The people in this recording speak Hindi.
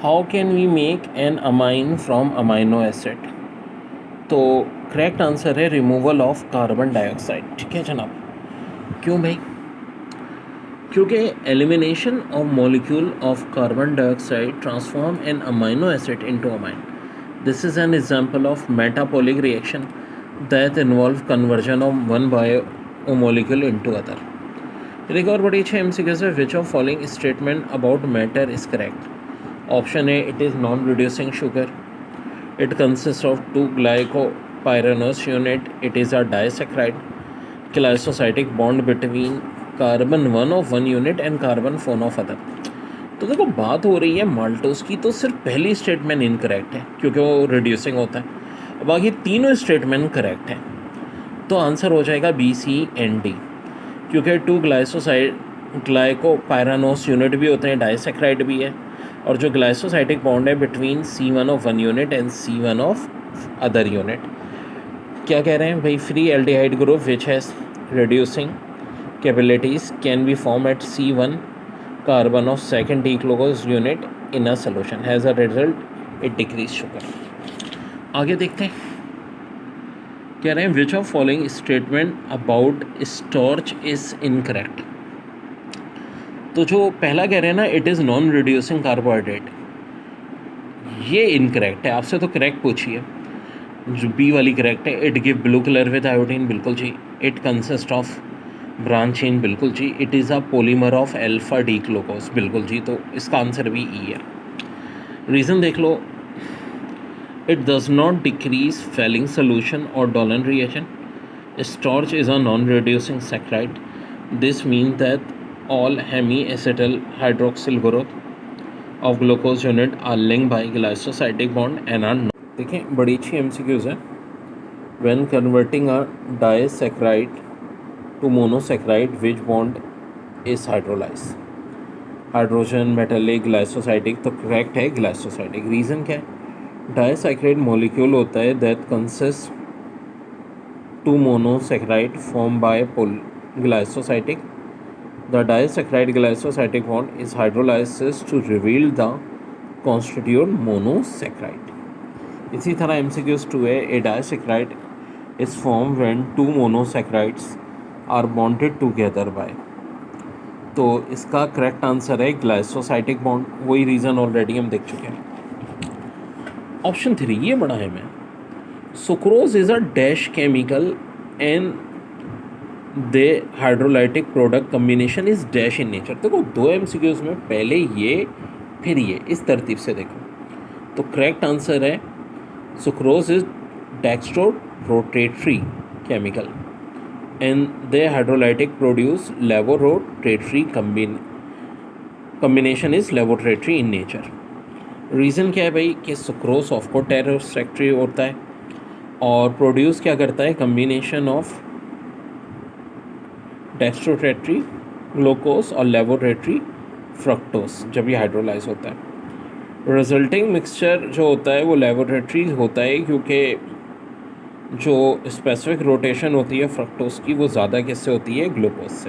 How can we make an amine from amino acid? तो करेक्ट आंसर है रिमूवल ऑफ कार्बन डाइऑक्साइड। ठीक है जनाब। क्यों भाई? क्योंकि elimination of molecule of carbon dioxide transform an amino acid into amine. This is an example of metabolic reaction that involve conversion of one biomolecule into other. एक और बड़ी अच्छी एमसीक्यू है, which of following statement about matter is correct? Option A, it is non reducing sugar, it consists of two glycopyranose unit, it is a disaccharide, glycosidic bond between carbon 1 of one unit and carbon 4 of other। तो देखो बात हो रही है माल्टोस की, तो सिर्फ पहली स्टेटमेंट इनकरेक्ट है क्योंकि वो रिड्यूसिंग होता है, बाकी तीनों स्टेटमेंट करेक्ट हैं। तो आंसर हो जाएगा बी सी एन डी, क्योंकि टू ग्लाइकोपायरानोस यूनिट भी होते हैं, डाइसैक्राइड भी है, और जो ग्लाइसोसाइटिक बॉन्ड है between C1 of one unit and C1 of other unit. क्या कह रहे हैं भाई? Free aldehyde group which has reducing capabilities can be form at C1 carbon of second D glucose unit in a solution, has a result it decrease sugar. आगे देखते हैं। कह रहे हैं विच of following statement about starch is incorrect? तो जो पहला कह रहे हैं ना, it is non reducing carbohydrate, ये इनकरेक्ट है। आपसे तो करेक्ट पूछिए। जो बी वाली करेक्ट है, it give blue colour with iodine, बिल्कुल जी। It consist of branch chain, बिल्कुल जी। It is a polymer of alpha D glucose, बिल्कुल जी। तो इसका आंसर भी ई है। रीज़न देख लो, it does not decrease Fehling solution और Tollen reaction. Starch is a non reducing saccharide, this mean that all hemiacetyl hydroxyl group of glucose unit are linked by glycosidic bond and are not। देखें बड़ी अच्छी एमसीक्यूज है। when converting a disaccharide to monosaccharide which bond is hydrolyzed? Hydrogen, metallic, glycosidic. तो करेक्ट है ग्लाइसोसाइडिक। रीज़न क्या है? डाइसैक्राइड मॉलिक्यूल होता है that consist two monosaccharide form by glycosidic. The disaccharide glycosidic bond is hydrolyzed to reveal the constituent monosaccharide। इसी तरह MCQ2 है, a disaccharide is formed when two monosaccharides are bonded together by। तो इसका करेक्ट आंसर है ग्लाइसोसाइडिक बॉन्ड। वही रीज़न ऑलरेडी हम देख चुके हैं। ऑप्शन 3 ये बड़ा है। मैं sucrose is a dash chemical and the hydrolytic product combination is dash in nature. देखो दो MCQs में पहले ये फिर ये, इस तरतीब से देखो। तो करेक्ट आंसर है sucrose is dextro rotatory chemical and the hydrolytic produce levorotatory combination is levorotatory in nature. Reason क्या है भाई? कि सुक्रोज ऑफ को टेरोसेक्ट्री होता है और प्रोड्यूस क्या करता है? कम्बिनेशन ऑफ डेक्स्ट्रोटेट्री ग्लूकोज और लेवोरेटरी फ्रक्टोस जब ये हाइड्रोलाइज होता है। रिजल्टिंग मिक्सचर जो होता है वो लेवोरेटरी होता है, क्योंकि जो स्पेसिफिक रोटेशन होती है फ्रक्टोस की वो ज़्यादा किससे होती है? ग्लूकोज से।